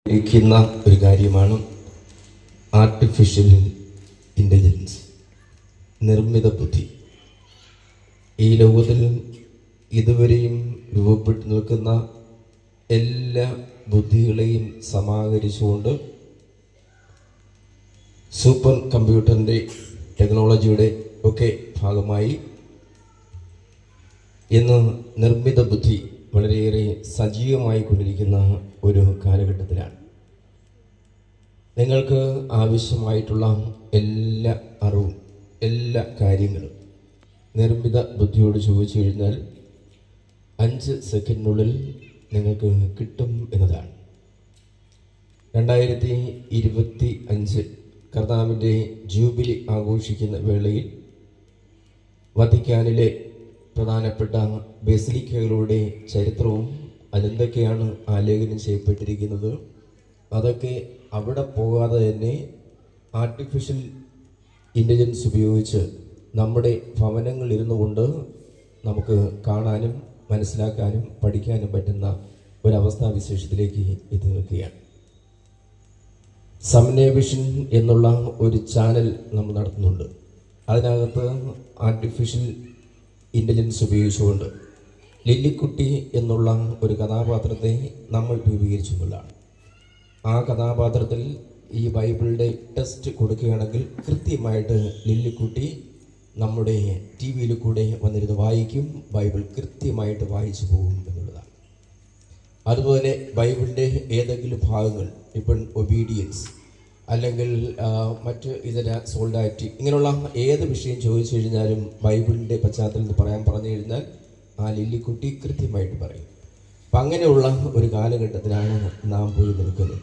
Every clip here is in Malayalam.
ഇരിക്കുന്ന ഒരു കാര്യമാണ് ആർട്ടിഫിഷ്യൽ ഇൻ്റലിജൻസ്, നിർമ്മിത ബുദ്ധി. ഈ ലോകത്തിൽ ഇതുവരെയും രൂപപ്പെട്ടു നിൽക്കുന്ന എല്ലാ ബുദ്ധികളെയും സമാഹരിച്ചുകൊണ്ട് സൂപ്പർ കമ്പ്യൂട്ടറിൻ്റെ ടെക്നോളജിയുടെ ഒക്കെ ഭാഗമായി ഇന്ന് നിർമ്മിത ബുദ്ധി വളരെയേറെ സജീവമായി കൊണ്ടിരിക്കുന്ന ഒരു കാലഘട്ടത്തിലാണ്. നിങ്ങൾക്ക് ആവശ്യമായിട്ടുള്ള എല്ലാ അറിവും എല്ലാ കാര്യങ്ങളും നിർമ്മിത ബുദ്ധിയോട് ചോദിച്ചു കഴിഞ്ഞാൽ 5 സെക്കൻഡിനുള്ളിൽ നിങ്ങൾക്ക് കിട്ടും എന്നതാണ്. 2025 കർത്താവിൻ്റെ ജൂബിലി ആഘോഷിക്കുന്ന വേളയിൽ വത്തിക്കാനിലെ പ്രധാനപ്പെട്ട ബസിലിക്കകളുടെ ചരിത്രവും അതെന്തൊക്കെയാണ് ആലേഖനം ചെയ്യപ്പെട്ടിരിക്കുന്നത്, അതൊക്കെ അവിടെ പോകാതെ തന്നെ ആർട്ടിഫിഷ്യൽ ഇൻ്റലിജൻസ് ഉപയോഗിച്ച് നമ്മുടെ ഭവനങ്ങളിലിരുന്നു കൊണ്ട് നമുക്ക് കാണാനും മനസ്സിലാക്കാനും പഠിക്കാനും പറ്റുന്ന ഒരവസ്ഥാവിശേഷത്തിലേക്ക് എത്തി നിൽക്കുകയാണ്. സംനേവിഷൻ എന്നുള്ള ഒരു ചാനൽ നമ്മൾ നടത്തുന്നുണ്ട്. അതിനകത്ത് ആർട്ടിഫിഷ്യൽ ഇൻ്റലിജൻസ് ഉപയോഗിച്ചുകൊണ്ട് ലില്ലിക്കുട്ടി എന്നുള്ള ഒരു കഥാപാത്രത്തെ നമ്മൾ രൂപീകരിച്ചെന്നുള്ളതാണ്. ആ കഥാപാത്രത്തിൽ ഈ ബൈബിളിൻ്റെ ടെസ്റ്റ് കൊടുക്കുകയാണെങ്കിൽ കൃത്യമായിട്ട് ലില്ലിക്കുട്ടി നമ്മുടെ TV-യിൽ കൂടെ വന്നിരുന്ന് വായിക്കും, ബൈബിൾ കൃത്യമായിട്ട് വായിച്ചു പോകും എന്നുള്ളതാണ്. അതുപോലെ ബൈബിളിൻ്റെ ഏതെങ്കിലും ഭാഗങ്ങൾ, ഇപ്പം ഒബീഡിയൻസ് അല്ലെങ്കിൽ മറ്റ് ഇതര സോൾഡാറ്റി, ഇങ്ങനെയുള്ള ഏത് വിഷയം ചോദിച്ചു കഴിഞ്ഞാലും ബൈബിളിൻ്റെ പശ്ചാത്തലത്തിൽ പറഞ്ഞു കഴിഞ്ഞാൽ ആ ലില്ലിക്കുട്ടി കൃത്യമായിട്ട് പറയും. അപ്പം അങ്ങനെയുള്ള ഒരു കാലഘട്ടത്തിലാണ് നാം പോയി നിൽക്കുന്നത്.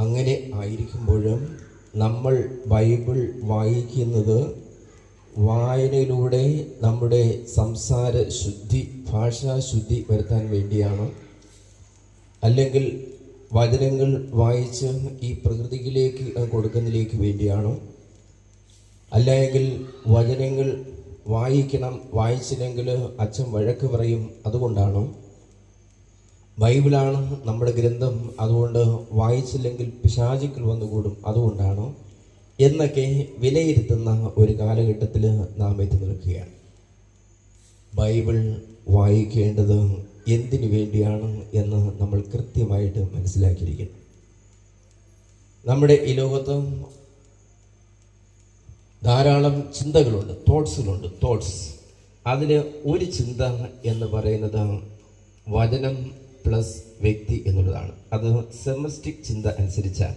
അങ്ങനെ ആയിരിക്കുമ്പോഴും നമ്മൾ ബൈബിൾ വായിക്കുന്നത് വായനയിലൂടെ നമ്മുടെ സംസാര ശുദ്ധി, ഭാഷാശുദ്ധി വരുത്താൻ വേണ്ടിയാണ്, അല്ലെങ്കിൽ വചനങ്ങൾ വായിച്ച് ഈ പ്രകൃതിയിലേക്ക് കൊടുക്കുന്നതിലേക്ക് വേണ്ടിയാണോ, അല്ലെങ്കിൽ വചനങ്ങൾ വായിക്കണം, വായിച്ചില്ലെങ്കിൽ അച്ഛൻ വഴക്ക് പറയും അതുകൊണ്ടാണോ, ബൈബിളാണ് നമ്മുടെ ഗ്രന്ഥം അതുകൊണ്ട് വായിച്ചില്ലെങ്കിൽ പിശാചുക്കൾ വന്നുകൂടും അതുകൊണ്ടാണോ എന്നൊക്കെ വിലയിരുത്തുന്ന ഒരു കാലഘട്ടത്തിൽ നാം എത്തി നിൽക്കുകയാണ്. ബൈബിൾ വായിക്കേണ്ടത് എന്തിനു വേണ്ടിയാണ് എന്ന് നമ്മൾ കൃത്യമായിട്ട് മനസ്സിലാക്കിയിരിക്കുന്നു. നമ്മുടെ ഈ ലോകത്ത് ധാരാളം ചിന്തകളുണ്ട്, തോട്ട്സ്. അതിൽ ഒരു ചിന്ത എന്ന് പറയുന്നത് വചനം പ്ലസ് വ്യക്തി എന്നുള്ളതാണ്. അത് സെമസ്റ്റിക് ചിന്ത അനുസരിച്ചാൽ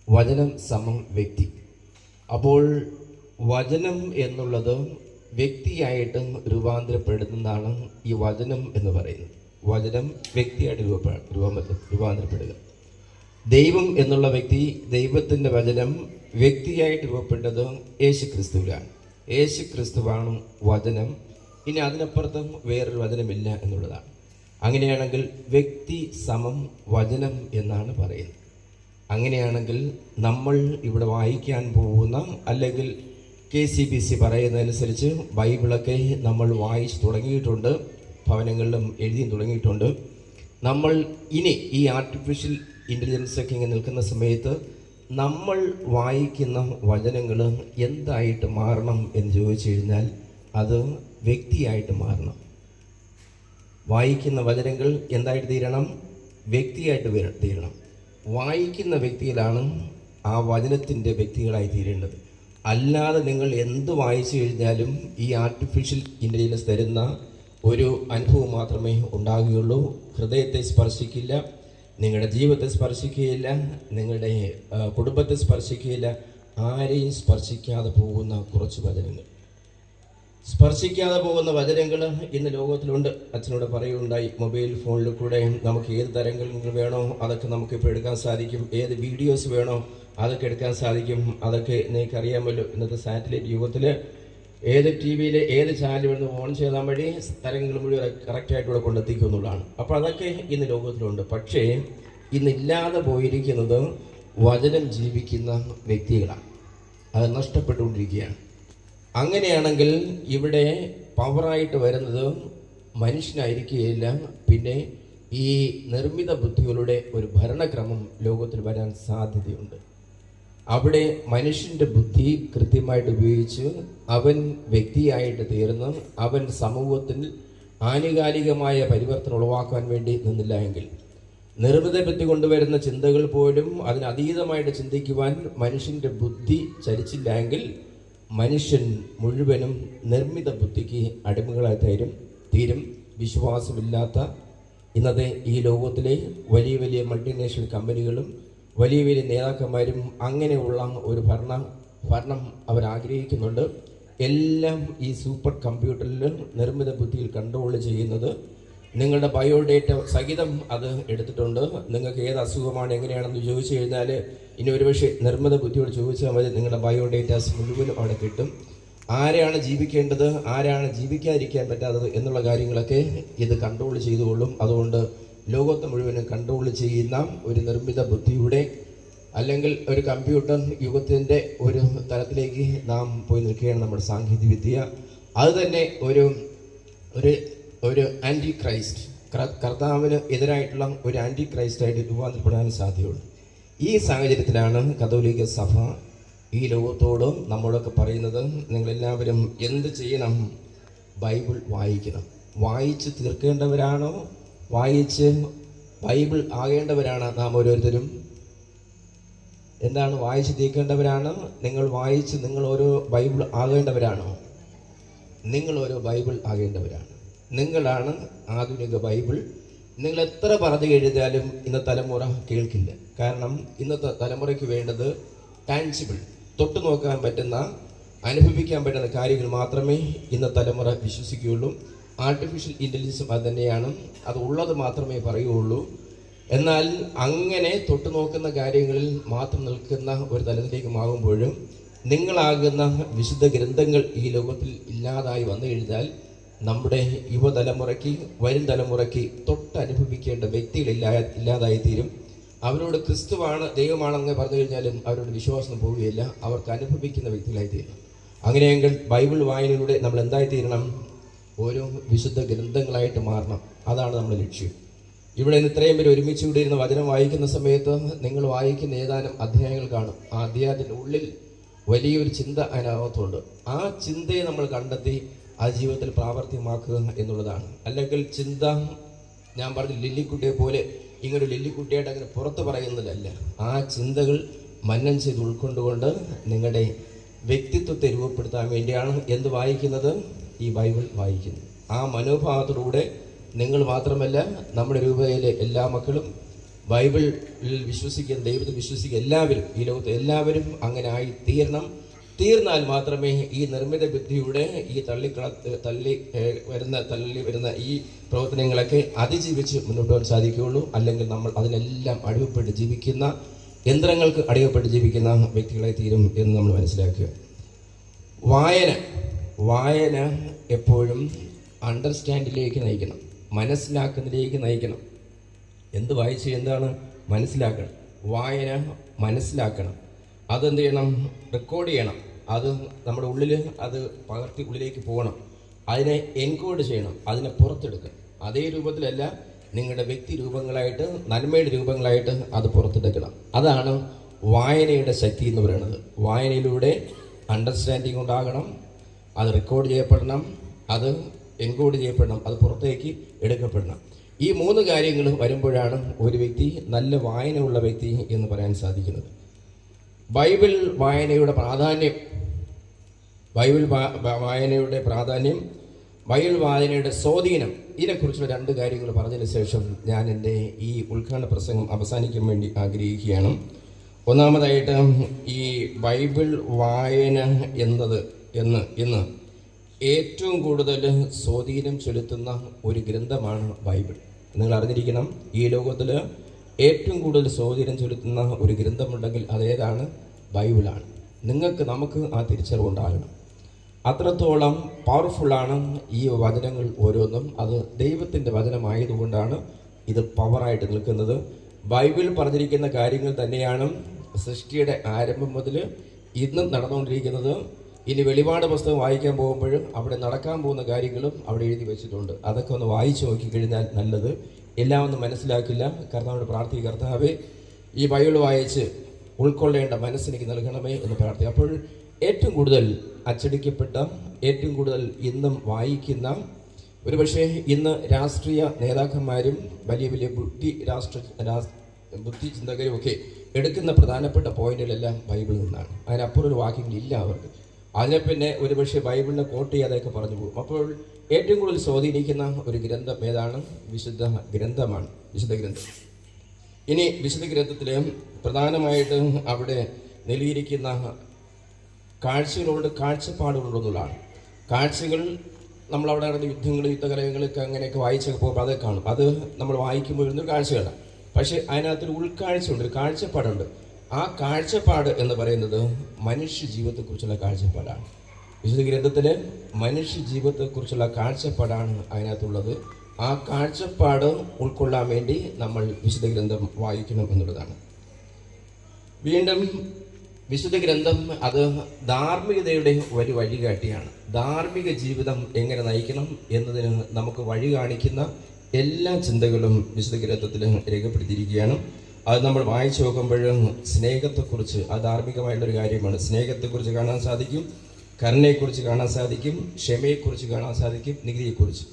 വചനം സമം വ്യക്തി. അപ്പോൾ വചനം എന്നുള്ളത് വ്യക്തിയായിട്ട് രൂപാന്തരപ്പെടുന്നതാണ് ഈ വചനം എന്ന് പറയുന്നത്. വചനം വ്യക്തിയായിട്ട് രൂപാന്തരപ്പെടുക. ദൈവം എന്നുള്ള വ്യക്തി, ദൈവത്തിൻ്റെ വചനം വ്യക്തിയായിട്ട് രൂപപ്പെട്ടത് യേശുക്രിസ്തുവിലാണ്. യേശുക്രിസ്തുവാണ് വചനം. ഇനി അതിനപ്പുറത്തും വേറൊരു വചനമില്ല എന്നുള്ളതാണ്. അങ്ങനെയാണെങ്കിൽ വ്യക്തി സമം വചനം എന്നാണ് പറയുന്നത്. അങ്ങനെയാണെങ്കിൽ നമ്മൾ ഇവിടെ വായിക്കാൻ പോകുന്ന, അല്ലെങ്കിൽ KCBC പറയുന്നതനുസരിച്ച് ബൈബിളൊക്കെ നമ്മൾ വായിച്ച് തുടങ്ങിയിട്ടുണ്ട്, ഭവനങ്ങളിലും എഴുതിയും തുടങ്ങിയിട്ടുണ്ട്. നമ്മൾ ഇനി ഈ ആർട്ടിഫിഷ്യൽ ഇൻ്റലിജൻസൊക്കെ ഇങ്ങനെ നിൽക്കുന്ന സമയത്ത് നമ്മൾ വായിക്കുന്ന വചനങ്ങൾ എന്തായിട്ട് മാറണം എന്ന് ചോദിച്ചു കഴിഞ്ഞാൽ അത് വ്യക്തിയായിട്ട് മാറണം. വായിക്കുന്ന വചനങ്ങൾ എന്തായിട്ട് തീരണം? വ്യക്തിയായിട്ട് തീരണം. വായിക്കുന്ന വ്യക്തിയിലാണ് ആ വചനത്തിൻ്റെ വ്യക്തികളായി തീരേണ്ടത്. അല്ലാതെ നിങ്ങൾ എന്ത് വായിച്ചു കഴിഞ്ഞാലും ഈ ആർട്ടിഫിഷ്യൽ ഇൻ്റലിജൻസ് തരുന്ന ഒരു അനുഭവം മാത്രമേ ഉണ്ടാകുകയുള്ളൂ. ഹൃദയത്തെ സ്പർശിക്കില്ല, നിങ്ങളുടെ ജീവിതത്തെ സ്പർശിക്കുകയില്ല, നിങ്ങളുടെ കുടുംബത്തെ സ്പർശിക്കുകയില്ല. ആരെയും സ്പർശിക്കാതെ പോകുന്ന കുറച്ച് വചനങ്ങൾ, സ്പർശിക്കാതെ പോകുന്ന വചനങ്ങൾ ഇന്ന് ലോകത്തിലുണ്ട്. അച്ഛനോട് പറയുകയുണ്ടായി, മൊബൈൽ ഫോണിൽ കൂടെ നമുക്ക് ഏത് തരംഗങ്ങൾ വേണോ അതൊക്കെ നമുക്കിപ്പോൾ എടുക്കാൻ സാധിക്കും, ഏത് വീഡിയോസ് വേണോ അതൊക്കെ എടുക്കാൻ സാധിക്കും. അതൊക്കെ നിങ്ങൾക്ക് അറിയാമല്ലോ, ഇന്നത്തെ സാറ്റലൈറ്റ് യുഗത്തിൽ ഏത് TV-യിൽ ഏത് ചാനൽ വേണമെന്ന് ഓൺ ചെയ്താൽ മതി തരംഗങ്ങൾ മുഴുവൻ കറക്റ്റായിട്ടൂടെ കൊണ്ടെത്തിക്കും എന്നുള്ളതാണ്. അപ്പോൾ അതൊക്കെ ഇന്ന് ലോകത്തിലുണ്ട്. പക്ഷേ ഇന്നില്ലാതെ പോയിരിക്കുന്നത് വചനം ജീവിക്കുന്ന വ്യക്തികളാണ്. അത് നഷ്ടപ്പെട്ടുകൊണ്ടിരിക്കുകയാണ്. അങ്ങനെയാണെങ്കിൽ ഇവിടെ പവറായിട്ട് വരുന്നത് മനുഷ്യനായിരിക്കുകയില്ല, പിന്നെ ഈ നിർമ്മിത ബുദ്ധികളുടെ ഒരു ഭരണക്രമം ലോകത്തിൽ വരാൻ സാധ്യതയുണ്ട്. അവിടെ മനുഷ്യൻ്റെ ബുദ്ധി കൃത്യമായിട്ട് ഉപയോഗിച്ച് അവൻ വ്യക്തിയായിട്ട് തീർന്ന് അവൻ സമൂഹത്തിൽ ആനുകാലികമായ പരിവർത്തനം ഉളവാക്കാൻ വേണ്ടി നിന്നില്ല എങ്കിൽ, നിർമ്മിത ബുദ്ധി കൊണ്ടുവരുന്ന ചിന്തകൾ പോലും അതിനതീതമായിട്ട് ചിന്തിക്കുവാൻ മനുഷ്യൻ്റെ ബുദ്ധി ചലിച്ചില്ല എങ്കിൽ മനുഷ്യൻ മുഴുവനും നിർമ്മിത ബുദ്ധിക്ക് അടിമകളായി തീരും. വിശ്വാസമില്ലാത്ത ഇന്നത്തെ ഈ ലോകത്തിലെ വലിയ വലിയ മൾട്ടിനാഷണൽ കമ്പനികളും വലിയ വലിയ നേതാക്കന്മാരും അങ്ങനെയുള്ള ഒരു ഭരണം അവരാഗ്രഹിക്കുന്നുണ്ട്. എല്ലാം ഈ സൂപ്പർ കമ്പ്യൂട്ടറിൽ നിർമ്മിത ബുദ്ധിയിൽ കൺട്രോൾ ചെയ്യുന്നത് നിങ്ങളുടെ ബയോഡേറ്റ സഹിതം അത് എടുത്തിട്ടുണ്ട്. നിങ്ങൾക്ക് ഏത് അസുഖമാണ് എങ്ങനെയാണെന്ന് ചോദിച്ചു കഴിഞ്ഞാൽ ഇനി ഒരുപക്ഷെ നിർമ്മിത ബുദ്ധിയോട് ചോദിച്ചാൽ മതി, നിങ്ങളുടെ ബയോഡേറ്റാസ് മുഴുവനും അവിടെ കിട്ടും. ആരെയാണ് ജീവിക്കേണ്ടത്, ആരാണ് ജീവിക്കാതിരിക്കാൻ പറ്റാത്തത് എന്നുള്ള കാര്യങ്ങളൊക്കെ ഇത് കൺട്രോൾ ചെയ്തുകൊള്ളും. അതുകൊണ്ട് ലോകത്തെ മുഴുവനും കൺട്രോൾ ചെയ്യുന്ന ഒരു നിർമ്മിത ബുദ്ധിയുടെ അല്ലെങ്കിൽ ഒരു കമ്പ്യൂട്ടർ യുഗത്തിൻ്റെ ഒരു തലത്തിലേക്ക് നാം പോയി നിൽക്കുകയാണ് നമ്മുടെ സാങ്കേതിക വിദ്യ. അത് തന്നെ ഒരു ഒരു ഒരു ആൻറ്റി ക്രൈസ്റ്റ്, കർത്താവിന് എതിരായിട്ടുള്ള ഒരു ആൻറ്റി ക്രൈസ്റ്റായിട്ട് രൂപാന്തരപ്പെടാൻ സാധ്യതയുള്ളൂ. ഈ സാഹചര്യത്തിലാണ് കത്തോലിക്ക സഭ ഈ ലോകത്തോട് നമ്മളൊക്കെ പറയുന്നത്, നിങ്ങളെല്ലാവരും എന്ത് ചെയ്യണം? ബൈബിൾ വായിക്കണം. വായിച്ച് തീർക്കേണ്ടവരാണോ, വായിച്ച് ബൈബിൾ ആകേണ്ടവരാണ് നാം ഓരോരുത്തരും? എന്താണ് വായിച്ച് തീർക്കേണ്ടവരാണ്? നിങ്ങൾ വായിച്ച് നിങ്ങൾ ഓരോ ബൈബിൾ ആകേണ്ടവരാണോ? നിങ്ങൾ ഓരോ ബൈബിൾ ആകേണ്ടവരാണ്. നിങ്ങളാണ് ആധുനിക ബൈബിൾ. നിങ്ങൾ എത്ര പറഞ്ഞു എഴുതിയാലും ഇന്നത്തെ തലമുറ കേൾക്കില്ല. കാരണം ഇന്നത്തെ തലമുറയ്ക്ക് വേണ്ടത് ടാൻജിബിൾ, തൊട്ടു നോക്കാൻ പറ്റുന്ന, അനുഭവിക്കാൻ പറ്റുന്ന കാര്യങ്ങൾ മാത്രമേ ഇന്നത്തെ തലമുറ വിശ്വസിക്കുകയുള്ളൂ. ആർട്ടിഫിഷ്യൽ ഇൻ്റലിജൻസും അത് തന്നെയാണ്, അത് ഉള്ളത് മാത്രമേ പറയുകയുള്ളൂ. എന്നാൽ അങ്ങനെ തൊട്ടു നോക്കുന്ന കാര്യങ്ങളിൽ മാത്രം നിൽക്കുന്ന ഒരു തലത്തിലേക്ക് മാറുമ്പോഴും നിങ്ങളാകുന്ന വിശുദ്ധ ഗ്രന്ഥങ്ങൾ ഈ ലോകത്തിൽ ഇല്ലാതായി വന്നു കഴിഞ്ഞാൽ നമ്മുടെ യുവതലമുറയ്ക്ക്, വരും തലമുറയ്ക്ക് തൊട്ടനുഭവിക്കേണ്ട ഇല്ലാതായി തീരും. അവരോട് ക്രിസ്തുവാണ് ദൈവമാണെന്ന് പറഞ്ഞു കഴിഞ്ഞാലും അവരോട് വിശ്വാസം പോവുകയില്ല, അവർക്ക് അനുഭവിക്കുന്ന വ്യക്തികളായി തീരും. അങ്ങനെയെങ്കിൽ ബൈബിൾ വായനയിലൂടെ നമ്മൾ എന്തായി തീരണം? ഓരോ വിശുദ്ധ ഗ്രന്ഥങ്ങളായിട്ട് മാറണം. അതാണ് നമ്മുടെ ലക്ഷ്യം. ഇവിടെ നിന്ന് ഇത്രയും പേര് ഒരുമിച്ച് കൂടി ഇരുന്ന് വചനം വായിക്കുന്ന സമയത്ത് നിങ്ങൾ വായിക്കുന്ന ഏതാനും അധ്യായങ്ങൾ കാണും. ആ അധ്യായത്തിൻ്റെ ഉള്ളിൽ വലിയൊരു ചിന്ത അതിനകത്തുണ്ട്. ആ ചിന്തയെ നമ്മൾ കണ്ടെത്തി ആ ജീവിതത്തിൽ പ്രാവർത്തികമാക്കുക എന്നുള്ളതാണ്. അല്ലെങ്കിൽ ചിന്ത, ഞാൻ പറഞ്ഞ ലില്ലിക്കുട്ടിയെ പോലെ ഇങ്ങനൊരു ലില്ലിക്കുട്ടിയായിട്ട് അങ്ങനെ പുറത്ത് പറയുന്നതല്ല. ആ ചിന്തകൾ മന്നം ചെയ്ത് ഉൾക്കൊണ്ടുകൊണ്ട് നിങ്ങളുടെ വ്യക്തിത്വത്തെ രൂപപ്പെടുത്താൻ വേണ്ടിയാണ് എന്ത് വായിക്കുന്നത്? ഈ ബൈബിൾ വായിക്കുന്നത്. ആ മനോഭാവത്തിലൂടെ നിങ്ങൾ മാത്രമല്ല, നമ്മുടെ രൂപതയിലെ എല്ലാ മക്കളും, ബൈബിളിൽ വിശ്വസിക്കുന്ന, ദൈവത്തിൽ വിശ്വസിക്കുന്ന എല്ലാവരും, ഈ ലോകത്തെ എല്ലാവരും അങ്ങനെ ആയി തീർന്നാൽ മാത്രമേ ഈ നിർമ്മിത ബുദ്ധിയുടെ ഈ തള്ളി വരുന്ന ഈ പ്രവർത്തനങ്ങളൊക്കെ അതിജീവിച്ച് മുന്നോട്ട് പോകാൻ സാധിക്കുകയുള്ളൂ. അല്ലെങ്കിൽ നമ്മൾ അതിനെല്ലാം അടിമപ്പെട്ട് ജീവിക്കുന്ന, യന്ത്രങ്ങൾക്ക് അടിമപ്പെട്ട് ജീവിക്കുന്ന വ്യക്തികളായി തീരും എന്ന് നമ്മൾ മനസ്സിലാക്കുക. വായന എപ്പോഴും അണ്ടർസ്റ്റാൻഡിലേക്ക് നയിക്കണം, മനസ്സിലാക്കുന്നതിലേക്ക് നയിക്കണം. എന്ത് വായിച്ച് എന്താണ് മനസ്സിലാക്കണം? വായന മനസ്സിലാക്കണം. അതെന്ത് ചെയ്യണം? റെക്കോർഡ് ചെയ്യണം. അത് നമ്മുടെ ഉള്ളിൽ അത് പകർത്തി ഉള്ളിലേക്ക് പോകണം. അതിനെ എൻകോഡ് ചെയ്യണം, അതിനെ പുറത്തെടുക്കണം. അതേ രൂപത്തിലല്ല, നിങ്ങളുടെ വ്യക്തി രൂപങ്ങളായിട്ട്, നന്മയുടെ രൂപങ്ങളായിട്ട് അത് പുറത്തെടുക്കണം. അതാണ് വായനയുടെ ശക്തി എന്ന് പറയുന്നത്. വായനയിലൂടെ അണ്ടർസ്റ്റാൻഡിങ് ഉണ്ടാകണം, അത് റെക്കോർഡ് ചെയ്യപ്പെടണം, അത് എൻകോഡ് ചെയ്യപ്പെടണം, അത് പുറത്തേക്ക് എടുക്കപ്പെടണം. ഈ 3 കാര്യങ്ങൾ വരുമ്പോഴാണ് ഒരു വ്യക്തി നല്ല വായനയുള്ള വ്യക്തി എന്ന് പറയാൻ സാധിക്കുന്നത്. ബൈബിൾ വായനയുടെ പ്രാധാന്യം, ബൈബിൾ വായനയുടെ സ്വാധീനം, ഇതിനെക്കുറിച്ചുള്ള 2 കാര്യങ്ങൾ പറഞ്ഞതിന് ശേഷം ഞാൻ എൻ്റെ ഈ ഉദ്ഘാടന പ്രസംഗം അവസാനിക്കാൻ വേണ്ടി ആഗ്രഹിക്കുകയാണ്. ഒന്നാമതായിട്ട്, ഈ ബൈബിൾ വായന ഇന്ന് ഏറ്റവും കൂടുതൽ സ്വാധീനം ചെലുത്തുന്ന ഒരു ഗ്രന്ഥമാണ് ബൈബിൾ. നിങ്ങൾ അറിഞ്ഞിരിക്കണം, ഈ ലോകത്തിൽ ഏറ്റവും കൂടുതൽ സ്വാധീനം ചെലുത്തുന്ന ഒരു ഗ്രന്ഥമുണ്ടെങ്കിൽ അതേതാണ്? ബൈബിളാണ്. നമുക്ക് ആ തിരിച്ചറിവുണ്ടാകണം. അത്രത്തോളം പവർഫുള്ളാണ് ഈ വചനങ്ങൾ ഓരോന്നും. അത് ദൈവത്തിൻ്റെ വചനമായതുകൊണ്ടാണ് ഇത് പവറായിട്ട് നിൽക്കുന്നത്. ബൈബിൾ പറഞ്ഞിരിക്കുന്ന കാര്യങ്ങൾ തന്നെയാണ് സൃഷ്ടിയുടെ ആരംഭം മുതൽ ഇന്നും നടന്നുകൊണ്ടിരിക്കുന്നത്. ഇനി വെളിപാട് പുസ്തകം വായിക്കാൻ പോകുമ്പോഴും അവിടെ നടക്കാൻ പോകുന്ന കാര്യങ്ങളും അവിടെ എഴുതി വെച്ചിട്ടുണ്ട്. അതൊക്കെ ഒന്ന് വായിച്ചു നോക്കിക്കഴിഞ്ഞാൽ നല്ലത്. എല്ലാം ഒന്നും മനസ്സിലാക്കില്ല. കർത്താവിനോട് പ്രാർത്ഥിക്കുക, കർത്താവേ ഈ ബൈബിൾ വായിച്ച് ഉൾക്കൊള്ളേണ്ട മനസ്സെനിക്ക് നൽകണമേ എന്ന് പ്രാർത്ഥിക്കുക. അപ്പോൾ ഏറ്റവും കൂടുതൽ അച്ചടിക്കപ്പെട്ട, ഏറ്റവും കൂടുതൽ ഇന്നും വായിക്കുന്ന, ഒരുപക്ഷെ ഇന്ന് രാഷ്ട്രീയ നേതാക്കന്മാരും വലിയ വലിയ ബുദ്ധി ചിന്തകരും ഒക്കെ എടുക്കുന്ന പ്രധാനപ്പെട്ട പോയിന്റുകളെല്ലാം ബൈബിളിൽ നിന്നാണ്. അതിനപ്പുറം ഒരു വാക്യങ്ങളില്ല അവർക്ക്. അതിനെ പിന്നെ ഒരുപക്ഷെ ബൈബിളിനെ കോട്ട് ചെയ്യാതെയൊക്കെ പറഞ്ഞു പോകും. അപ്പോൾ ഏറ്റവും കൂടുതൽ സ്വാധീനിക്കുന്ന ഒരു ഗ്രന്ഥം ഏതാണ്? വിശുദ്ധ ഗ്രന്ഥമാണ്, വിശുദ്ധ ഗ്രന്ഥം. ഇനി വിശുദ്ധ ഗ്രന്ഥത്തിൽ പ്രധാനമായിട്ട് അവിടെ നൽകിയിരിക്കുന്ന കാഴ്ചകളോട് കാഴ്ചപ്പാടുകളുള്ളതാണ്. കാഴ്ചകൾ നമ്മളവിടെ നടന്ന യുദ്ധങ്ങൾ, യുദ്ധകലകളൊക്കെ അങ്ങനെയൊക്കെ വായിച്ചൊക്കെ പോകുമ്പോൾ അതൊക്കെ കാണും. അത് നമ്മൾ വായിക്കുമ്പോൾ വരുന്നൊരു കാഴ്ചകളാണ്. പക്ഷേ അതിനകത്തൊരു ഉൾക്കാഴ്ചയുണ്ട്, ഒരു കാഴ്ചപ്പാടുണ്ട്. ആ കാഴ്ചപ്പാട് എന്ന് പറയുന്നത് മനുഷ്യ ജീവിതത്തെക്കുറിച്ചുള്ള കാഴ്ചപ്പാടാണ്. വിശുദ്ധ ഗ്രന്ഥത്തിൽ മനുഷ്യ ജീവിതത്തെക്കുറിച്ചുള്ള കാഴ്ചപ്പാടാണ് അതിനകത്തുള്ളത്. ആ കാഴ്ചപ്പാട് ഉൾക്കൊള്ളാൻ വേണ്ടി നമ്മൾ വിശുദ്ധ ഗ്രന്ഥം വായിക്കണം എന്നുള്ളതാണ്. വീണ്ടും വിശുദ്ധ ഗ്രന്ഥം അത് ധാർമ്മികതയുടെ ഒരു വഴികാട്ടിയാണ്. ധാർമ്മിക ജീവിതം എങ്ങനെ നയിക്കണം എന്നതിന് നമുക്ക് വഴി കാണിക്കുന്ന എല്ലാ ചിന്തകളും വിശുദ്ധ ഗ്രന്ഥത്തിൽ രേഖപ്പെടുത്തിയിരിക്കുകയാണ്. അത് നമ്മൾ വായിച്ചു നോക്കുമ്പോഴും സ്നേഹത്തെക്കുറിച്ച്, അത് ധാർമ്മികമായിട്ടുള്ളൊരു കാര്യമാണ്. സ്നേഹത്തെക്കുറിച്ച് കാണാൻ സാധിക്കും, കരുണയെക്കുറിച്ച് കാണാൻ സാധിക്കും, ക്ഷമയെക്കുറിച്ച് കാണാൻ സാധിക്കും, നീതിയെക്കുറിച്ച്.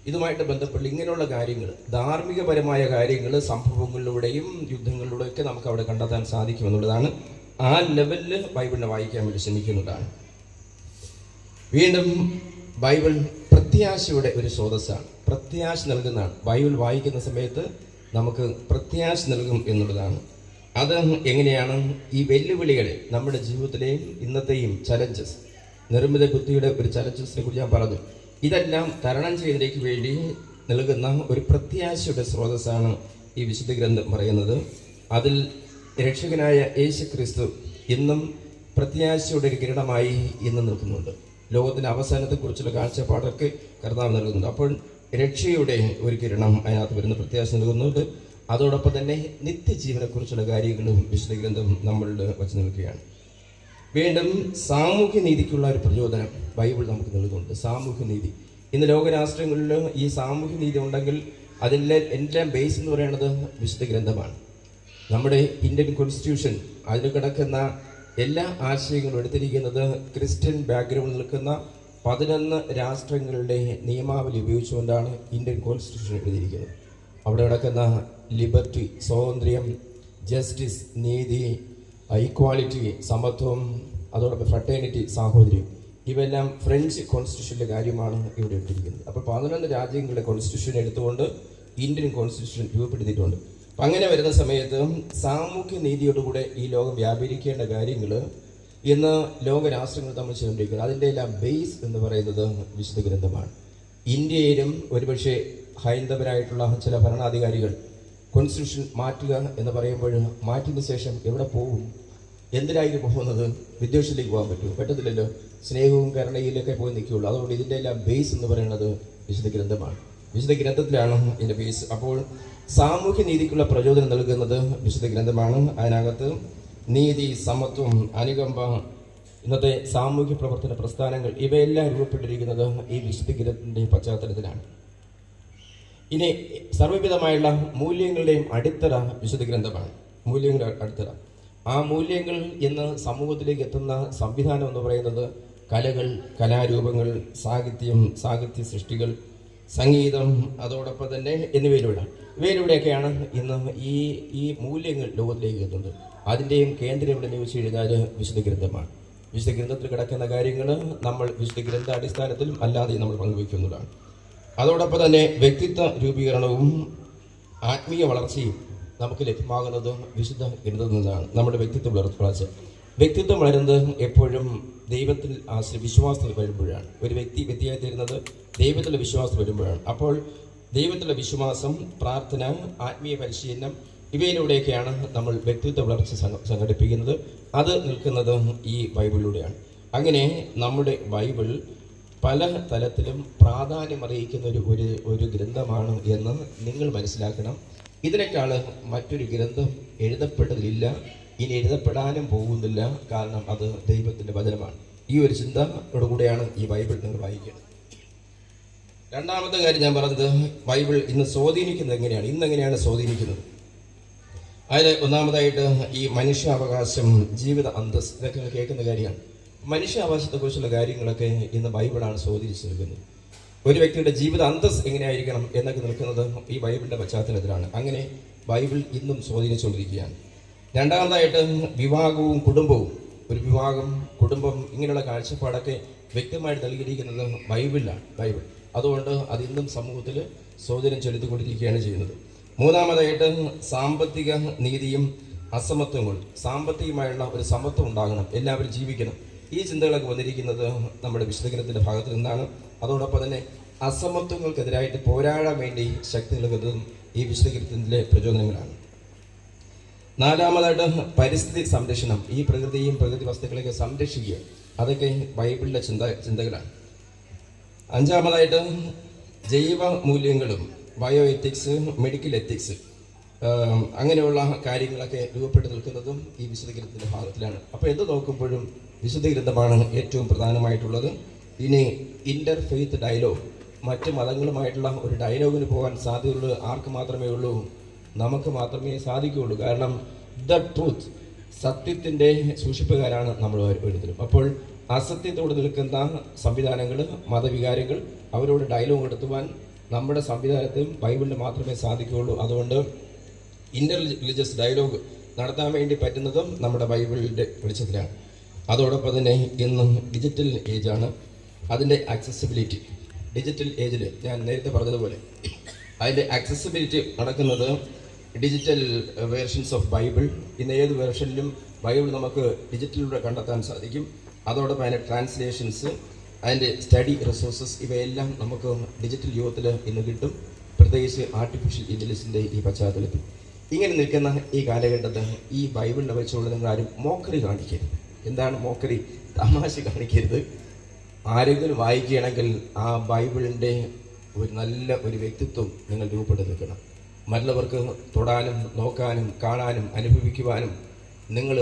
ഇതുമായിട്ട് ബന്ധപ്പെട്ട് ഇങ്ങനെയുള്ള കാര്യങ്ങൾ, ധാർമ്മികപരമായ കാര്യങ്ങൾ സംഭവങ്ങളിലൂടെയും യുദ്ധങ്ങളിലൂടെയൊക്കെ നമുക്ക് അവിടെ കണ്ടെത്താൻ സാധിക്കുമെന്നുള്ളതാണ്. ആ ലെവലിൽ ബൈബിളിനെ വായിക്കാൻ വേണ്ടി ശ്രമിക്കുന്നതാണ്. വീണ്ടും ബൈബിൾ പ്രത്യാശയുടെ ഒരു സ്രോതസ്സാണ്, പ്രത്യാശ നൽകുന്നതാണ്. ബൈബിൾ വായിക്കുന്ന സമയത്ത് നമുക്ക് പ്രത്യാശ നൽകും എന്നുള്ളതാണ്. അത് എങ്ങനെയാണ്? ഈ വെല്ലുവിളികളെ, നമ്മുടെ ജീവിതത്തിലെയും ഇന്നത്തെയും ചലഞ്ചസ്, നിർമ്മിത ബുദ്ധിയുടെ ഒരു ചലഞ്ചസിനെ കുറിച്ച് ഞാൻ പറഞ്ഞു. ഇതെല്ലാം തരണം ചെയ്യുന്നതിലേക്ക് വേണ്ടി നൽകുന്ന ഒരു പ്രത്യാശയുടെ സ്രോതസ്സാണ് ഈ വിശുദ്ധ ഗ്രന്ഥം പറയുന്നത്. അതിൽ രക്ഷകനായ യേശു ക്രിസ്തു ഇന്നും പ്രത്യാശയുടെ ഒരു കിരണമായി ഇന്ന് നിൽക്കുന്നുണ്ട്. ലോകത്തിൻ്റെ അവസാനത്തെക്കുറിച്ചുള്ള കാഴ്ചപ്പാടൊക്കെ കർത്താവ് നൽകുന്നുണ്ട്. അപ്പോൾ രക്ഷയുടെ ഒരു കിരണം അതിനകത്ത് വരുന്ന പ്രത്യാശ നൽകുന്നുണ്ട്. അതോടൊപ്പം തന്നെ നിത്യജീവനെക്കുറിച്ചുള്ള കാര്യങ്ങളും വിശുദ്ധ ഗ്രന്ഥം നമ്മളുടെ വച്ച് നിൽക്കുകയാണ്. വീണ്ടും സാമൂഹ്യ നീതിക്കുള്ള ഒരു പ്രചോദനം ബൈബിൾ നമുക്ക് നൽകുന്നുണ്ട്. സാമൂഹ്യ നീതി, ഇന്ന് ലോകരാഷ്ട്രങ്ങളിൽ ഈ സാമൂഹ്യ നീതി ഉണ്ടെങ്കിൽ അതിൻ്റെ എല്ലാം ബേസ് എന്ന് പറയുന്നത് വിശുദ്ധ ഗ്രന്ഥമാണ്. നമ്മുടെ ഇന്ത്യൻ കോൺസ്റ്റിറ്റ്യൂഷൻ, അതിൽ കിടക്കുന്ന എല്ലാ ആശയങ്ങളും എടുത്തിരിക്കുന്നത് ക്രിസ്ത്യൻ ബാക്ക്ഗ്രൗണ്ടിൽ നിൽക്കുന്ന 11 രാഷ്ട്രങ്ങളുടെ നിയമാവലി ഉപയോഗിച്ചുകൊണ്ടാണ് ഇന്ത്യൻ കോൺസ്റ്റിറ്റ്യൂഷൻ എഴുതിയിരിക്കുന്നത്. അവിടെ കിടക്കുന്ന ലിബർട്ടി, സ്വാതന്ത്ര്യം, ജസ്റ്റിസ്, നീതി, ഈക്വാളിറ്റി, സമത്വം, അതോടൊപ്പം ഫ്രട്ടേണിറ്റി, സാഹോദര്യം, ഇവയെല്ലാം ഫ്രഞ്ച് കോൺസ്റ്റിറ്റ്യൂഷൻ്റെ കാര്യമാണ് ഇവിടെ ഇട്ടിരിക്കുന്നത്. അപ്പോൾ 11 രാജ്യങ്ങളുടെ കോൺസ്റ്റിറ്റ്യൂഷൻ എടുത്തുകൊണ്ട് ഇന്ത്യൻ കോൺസ്റ്റിറ്റ്യൂഷൻ രൂപപ്പെടുത്തിയിട്ടുണ്ട്. അപ്പം അങ്ങനെ വരുന്ന സമയത്ത് സാമൂഹ്യ നീതിയോടുകൂടെ ഈ ലോകം വ്യാപരിക്കേണ്ട കാര്യങ്ങൾ ഇന്ന് ലോകരാഷ്ട്രങ്ങൾ തമ്മിൽ ചെയ്തുകൊണ്ടിരിക്കുന്നത്. അതിൻ്റെ എല്ലാം ബേസ് എന്ന് പറയുന്നത് വിശുദ്ധ ഗ്രന്ഥമാണ്. ഇന്ത്യയിലും ഒരുപക്ഷെ ഹൈന്ദവരായിട്ടുള്ള ചില ഭരണാധികാരികൾ കോൺസ്റ്റിറ്റ്യൂഷൻ മാറ്റുക എന്ന് പറയുമ്പോൾ മാറ്റിയതിന് ശേഷം എവിടെ പോകും? എന്തിനായിരിക്കും പോകുന്നത്? വിദ്വേഷത്തിലേക്ക് പോകാൻ പറ്റുമോ? പറ്റത്തില്ലല്ലോ. സ്നേഹവും കരുണയിലൊക്കെ പോയി നിൽക്കുകയുള്ളൂ. അതുകൊണ്ട് ഇതിൻ്റെ എല്ലാം ബേസ് എന്ന് പറയുന്നത് വിശുദ്ധ ഗ്രന്ഥമാണ്. വിശുദ്ധ ഗ്രന്ഥത്തിലാണ് ഇതിൻ്റെ ബേസ്. അപ്പോൾ സാമൂഹ്യ നീതിക്കുള്ള പ്രചോദനം നൽകുന്നത് വിശുദ്ധ ഗ്രന്ഥമാണ്. അതിനകത്ത് നീതി, സമത്വം, അനുകമ്പ, ഇന്നത്തെ സാമൂഹ്യ പ്രവർത്തന പ്രസ്ഥാനങ്ങൾ, ഇവയെല്ലാം രൂപപ്പെട്ടിരിക്കുന്നത് ഈ വിശുദ്ധ ഗ്രന്ഥത്തിൻ്റെ പശ്ചാത്തലത്തിലാണ്. ഇനി സർവ്വവിധമായുള്ള മൂല്യങ്ങളുടെയും അടിത്തറ വിശുദ്ധ ഗ്രന്ഥമാണ്. മൂല്യങ്ങളുടെ അടിത്തറ, ആ മൂല്യങ്ങൾ ഇന്ന് സമൂഹത്തിലേക്ക് എത്തുന്ന സംവിധാനം എന്ന് പറയുന്നത് കലകൾ, കലാരൂപങ്ങൾ, സാഹിത്യം, സാഹിത്യ സൃഷ്ടികൾ, സംഗീതം, അതോടൊപ്പം തന്നെ ഇവയിലൂടെയൊക്കെയാണ് ഇന്ന് ഈ മൂല്യങ്ങൾ ലോകത്തിലേക്ക് എത്തുന്നത്. അതിൻ്റെയും കേന്ദ്രം എവിടെയെന്ന് ചോദിച്ചു കഴിഞ്ഞാൽ വിശുദ്ധ ഗ്രന്ഥമാണ്. വിശുദ്ധ ഗ്രന്ഥത്തിൽ കിടക്കുന്ന കാര്യങ്ങൾ നമ്മൾ വിശുദ്ധ ഗ്രന്ഥ അടിസ്ഥാനത്തിലും അല്ലാതെയും നമ്മൾ പങ്കുവയ്ക്കുന്നതാണ്. അതോടൊപ്പം തന്നെ വ്യക്തിത്വ രൂപീകരണവും ആത്മീയ വളർച്ചയും നമുക്ക് ലഭ്യമാകുന്നത് വിശുദ്ധ ഗ്രന്ഥത്തിൽ നിന്നാണ്. നമ്മുടെ വ്യക്തിത്വം വളർച്ച, വ്യക്തിത്വം വളരുന്നത് എപ്പോഴും ദൈവത്തിൽ വിശ്വാസത്തിൽ വരുമ്പോഴാണ്. ഒരു വ്യക്തിയായി തീരുന്നത് ദൈവത്തിലെ വിശ്വാസത്തിൽ വരുമ്പോഴാണ്. അപ്പോൾ ദൈവത്തിലെ വിശ്വാസം, പ്രാർത്ഥന, ആത്മീയ പരിശീലനം, ഇവയിലൂടെയൊക്കെയാണ് നമ്മൾ വ്യക്തിത്വ വളർച്ച സംഘടിപ്പിക്കുന്നത്. അത് നിൽക്കുന്നത് ഈ ബൈബിളിലൂടെയാണ്. അങ്ങനെ നമ്മുടെ ബൈബിൾ പല തലത്തിലും പ്രാധാന്യം അറിയിക്കുന്ന ഒരു ഗ്രന്ഥമാണ് എന്ന് നിങ്ങൾ മനസ്സിലാക്കണം. ഇതിനേക്കാൾ മറ്റൊരു ഗ്രന്ഥം എഴുതപ്പെട്ടതില്ല, ഇനി എഴുതപ്പെടാനും പോകുന്നില്ല. കാരണം അത് ദൈവത്തിൻ്റെ വചനമാണ്. ഈ ഒരു ചിന്തയോടുകൂടെയാണ് ഈ ബൈബിൾ നിങ്ങൾ വായിക്കുന്നത്. രണ്ടാമത്തെ കാര്യം ഞാൻ പറഞ്ഞത് ബൈബിൾ ഇന്ന് സ്വാധീനിക്കുന്നത് എങ്ങനെയാണ്, ഇന്നെങ്ങനെയാണ് സ്വാധീനിക്കുന്നത്. അതിൽ ഒന്നാമതായിട്ട് ഈ മനുഷ്യാവകാശം, ജീവിത അന്തസ്, ഇതൊക്കെ കേൾക്കുന്ന കാര്യമാണ്. മനുഷ്യാവകാശത്തെക്കുറിച്ചുള്ള കാര്യങ്ങളൊക്കെ ഇന്ന് ബൈബിളാണ് സ്വാധീനിച്ചു നിൽക്കുന്നത്. ഒരു വ്യക്തിയുടെ ജീവിത അന്തസ് എങ്ങനെയായിരിക്കണം എന്നൊക്കെ നിൽക്കുന്നത് ഈ ബൈബിളിൻ്റെ പശ്ചാത്തലത്തിലാണ്. അങ്ങനെ ബൈബിൾ ഇന്നും സ്വാധീനിച്ചുകൊണ്ടിരിക്കുകയാണ്. രണ്ടാമതായിട്ട് വിവാഹവും കുടുംബവും, ഒരു വിവാഹം, കുടുംബം, ഇങ്ങനെയുള്ള കാഴ്ചപ്പാടൊക്കെ വ്യക്തമായിട്ട് നൽകിയിരിക്കുന്നത് ബൈബിളിലാണ്. ബൈബിൾ അതുകൊണ്ട് അത് ഇന്നും സമൂഹത്തിൽ സ്വാധീനം ചെലുത്തിക്കൊണ്ടിരിക്കുകയാണ് ചെയ്യുന്നത്. മൂന്നാമതായിട്ട് സാമ്പത്തിക നീതിയും അസമത്വങ്ങളും, സാമ്പത്തികമായുള്ള ഒരു സമത്വം ഉണ്ടാകണം, എല്ലാവരും ജീവിക്കണം. ഈ ചിന്തകളൊക്കെ വന്നിരിക്കുന്നത് നമ്മുടെ വിശുദ്ധഗ്രന്ഥത്തിൻ്റെ ഭാഗത്ത് നിന്നാണ്. അതോടൊപ്പം തന്നെ അസമത്വങ്ങൾക്കെതിരായിട്ട് പോരാടാൻ വേണ്ടി ശക്തി നൽകുന്നതും ഈ വിശുദ്ധഗ്രന്ഥത്തിലെ പ്രചോദനങ്ങളാണ്. നാലാമതായിട്ട് പരിസ്ഥിതി സംരക്ഷണം, ഈ പ്രകൃതിയും പ്രകൃതി വസ്തുക്കളെയൊക്കെ സംരക്ഷിക്കുക, അതൊക്കെ ബൈബിളിലെ ചിന്തകളാണ്. അഞ്ചാമതായിട്ട് ജൈവ മൂല്യങ്ങളും ബയോ എത്തിക്സ്, മെഡിക്കൽ എത്തിക്സ്, അങ്ങനെയുള്ള കാര്യങ്ങളൊക്കെ രൂപപ്പെട്ടു നിൽക്കുന്നതും ഈ വിശുദ്ധ ഗ്രന്ഥത്തിൻ്റെ ഭാഗത്തിലാണ്. അപ്പോൾ എന്ത് നോക്കുമ്പോഴും വിശുദ്ധ ഗ്രന്ഥമാണ് ഏറ്റവും പ്രധാനമായിട്ടുള്ളത്. ഇനി ഇൻ്റർ ഫെയ്ത്ത് ഡയലോഗ്, മറ്റ് മതങ്ങളുമായിട്ടുള്ള ഒരു ഡയലോഗിന് പോകാൻ സാധ്യതയുള്ളത് ആർക്ക് മാത്രമേ ഉള്ളൂ? നമുക്ക് മാത്രമേ സാധിക്കുകയുള്ളൂ. കാരണം ദ ട്രൂത്ത്, സത്യത്തിൻ്റെ സൂക്ഷിപ്പുകാരാണ് നമ്മൾ ഓരോരുത്തരും. അപ്പോൾ അസത്യത്തോട് നിൽക്കുന്ന സംവിധാനങ്ങൾ, മതവികാരങ്ങൾ, അവരോട് ഡയലോഗ് നടത്തുവാൻ നമ്മുടെ സംവിധാനത്തിലും ബൈബിളിന് മാത്രമേ സാധിക്കുകയുള്ളൂ. അതുകൊണ്ട് ഇൻ്റർ റിലീജിയസ് ഡയലോഗ് നടത്താൻ വേണ്ടി പറ്റുന്നതും നമ്മുടെ ബൈബിളിൻ്റെ വെളിച്ചത്തിലാണ്. അതോടൊപ്പം തന്നെ ഇന്ന് ഡിജിറ്റൽ ഏജാണ്, അതിൻ്റെ ആക്സസിബിലിറ്റി, ഡിജിറ്റൽ ഏജിൽ ഞാൻ നേരത്തെ പറഞ്ഞതുപോലെ അതിൻ്റെ ആക്സസിബിലിറ്റി നടക്കുന്നത് ഡിജിറ്റൽ വേർഷൻസ് ഓഫ് ബൈബിൾ. ഇന്ന് ഏത് വേർഷനിലും ബൈബിൾ നമുക്ക് ഡിജിറ്റലിലൂടെ കണ്ടെത്താൻ സാധിക്കും. അതോടൊപ്പം അതിൻ്റെ ട്രാൻസ്ലേഷൻസ്, അതിൻ്റെ സ്റ്റഡി റിസോഴ്സസ്, ഇവയെല്ലാം നമുക്ക് ഡിജിറ്റൽ യുഗത്തിൽ ഇന്ന് കിട്ടും, പ്രത്യേകിച്ച് ആർട്ടിഫിഷ്യൽ ഇൻ്റലിജൻസിൻ്റെ ഈ പശ്ചാത്തലത്തിൽ. ഇങ്ങനെ നിൽക്കുന്ന ഈ കാലഘട്ടത്തിൽ ഈ ബൈബിളിനെ വെച്ചുകൊണ്ട് നിങ്ങൾ ആരും മോക്കറി കാണിക്കരുത്. എന്താണ് മോക്കറി? തമാശ കാണിക്കരുത്. ആരെങ്കിലും വായിക്കുകയാണെങ്കിൽ ആ ബൈബിളിൻ്റെ ഒരു നല്ല ഒരു വ്യക്തിത്വം നിങ്ങൾ രൂപപ്പെടുത്തി നിൽക്കണം. മറ്റുള്ളവർക്ക് തൊടാനും നോക്കാനും കാണാനും അനുഭവിക്കുവാനും നിങ്ങൾ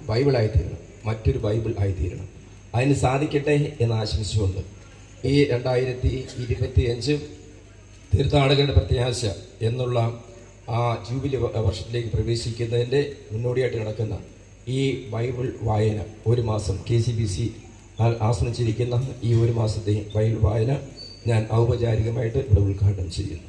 ബൈബിളായിത്തീരണം, മറ്റൊരു ബൈബിൾ ആയിത്തീരണം. അതിന് സാധിക്കട്ടെ എന്ന് ആശംസിച്ചുകൊണ്ട് ഈ 2025 തീർത്ഥാടകരുടെ പ്രത്യാശ എന്നുള്ള ആ ജൂബിലി വർഷത്തിലേക്ക് പ്രവേശിക്കുന്നതിൻ്റെ മുന്നോടിയായിട്ട് നടക്കുന്ന ഈ ബൈബിൾ വായന, ഒരു മാസം KCBC ആസ്വദിച്ചിരിക്കുന്ന ഈ ഒരു മാസത്തെ ബൈബിൾ വായന ഞാൻ ഔപചാരികമായിട്ട് ഇവിടെ ഉദ്ഘാടനം ചെയ്യുന്നു.